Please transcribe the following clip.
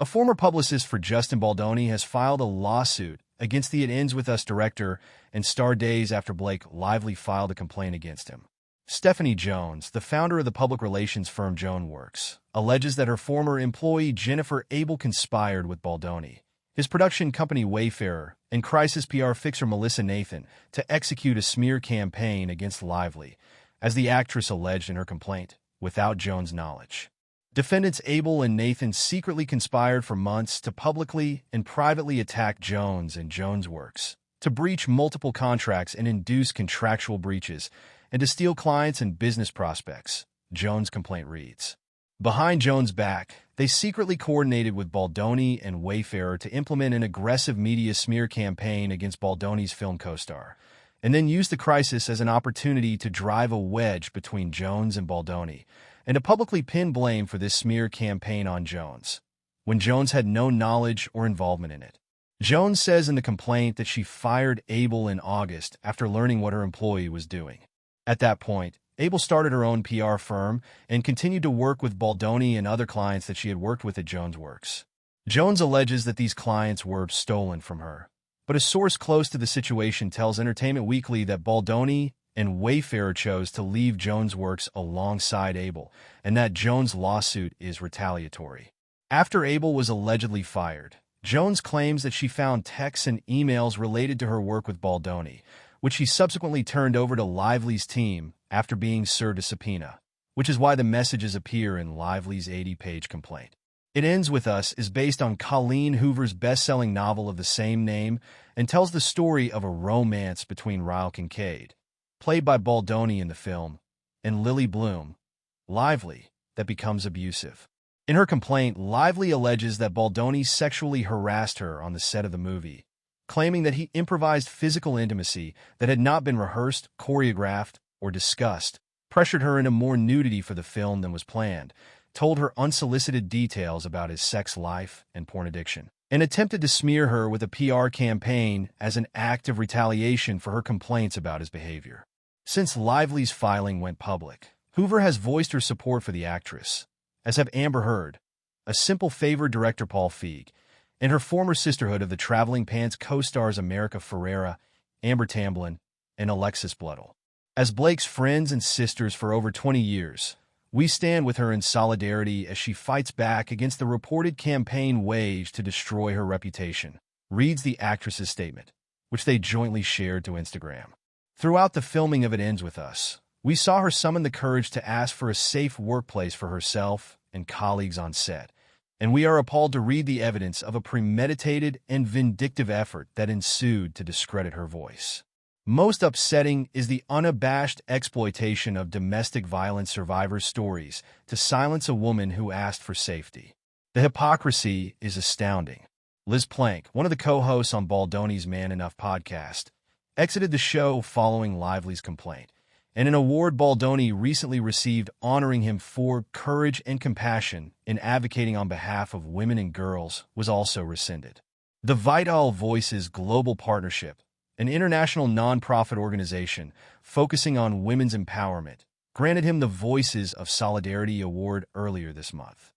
A former publicist for Justin Baldoni has filed a lawsuit against the It Ends With Us director and star days after Blake Lively filed a complaint against him. Stephanie Jones, the founder of the public relations firm JonesWorks, alleges that her former employee Jennifer Abel conspired with Baldoni, his production company Wayfarer, and crisis PR fixer Melissa Nathan to execute a smear campaign against Lively, as the actress alleged in her complaint, without Jones' knowledge. Defendants Abel and Nathan secretly conspired for months to publicly and privately attack Jones and JonesWorks, to breach multiple contracts and induce contractual breaches, and to steal clients and business prospects, Jones' complaint reads. Behind Jones' back, they secretly coordinated with Baldoni and Wayfarer to implement an aggressive media smear campaign against Baldoni's film co-star, and then used the crisis as an opportunity to drive a wedge between Jones and Baldoni, and to publicly pin blame for this smear campaign on Jones, when Jones had no knowledge or involvement in it. Jones says in the complaint that she fired Abel in August after learning what her employee was doing. At that point, Abel started her own PR firm and continued to work with Baldoni and other clients that she had worked with at JonesWorks. Jones alleges that these clients were stolen from her, but a source close to the situation tells Entertainment Weekly that Baldoni and Wayfarer chose to leave JonesWorks alongside Abel, and that Jones' lawsuit is retaliatory. After Abel was allegedly fired, Jones claims that she found texts and emails related to her work with Baldoni, which she subsequently turned over to Lively's team after being served a subpoena, which is why the messages appear in Lively's 80-page complaint. It Ends With Us is based on Colleen Hoover's best-selling novel of the same name and tells the story of a romance between Ryle Kincaid, played by Baldoni in the film, and Lily Bloom, Lively, that becomes abusive. In her complaint, Lively alleges that Baldoni sexually harassed her on the set of the movie, claiming that he improvised physical intimacy that had not been rehearsed, choreographed, or discussed, pressured her into more nudity for the film than was planned, told her unsolicited details about his sex life and porn addiction, and attempted to smear her with a PR campaign as an act of retaliation for her complaints about his behavior. Since Lively's filing went public, Hoover has voiced her support for the actress, as have Amber Heard, A Simple Favor director Paul Feig, and her former sisterhood of the Traveling Pants co-stars America Ferrera, Amber Tamblyn, and Alexis Bledel. As Blake's friends and sisters for over 20 years, we stand with her in solidarity as she fights back against the reported campaign waged to destroy her reputation, reads the actress's statement, which they jointly shared to Instagram. Throughout the filming of It Ends With Us, we saw her summon the courage to ask for a safe workplace for herself and colleagues on set, and we are appalled to read the evidence of a premeditated and vindictive effort that ensued to discredit her voice. Most upsetting is the unabashed exploitation of domestic violence survivors' stories to silence a woman who asked for safety. The hypocrisy is astounding. Liz Plank, one of the co-hosts on Baldoni's Man Enough podcast, exited the show following Lively's complaint, and an award Baldoni recently received honoring him for courage and compassion in advocating on behalf of women and girls was also rescinded. The Vital Voices Global Partnership, an international nonprofit organization focusing on women's empowerment, granted him the Voices of Solidarity Award earlier this month.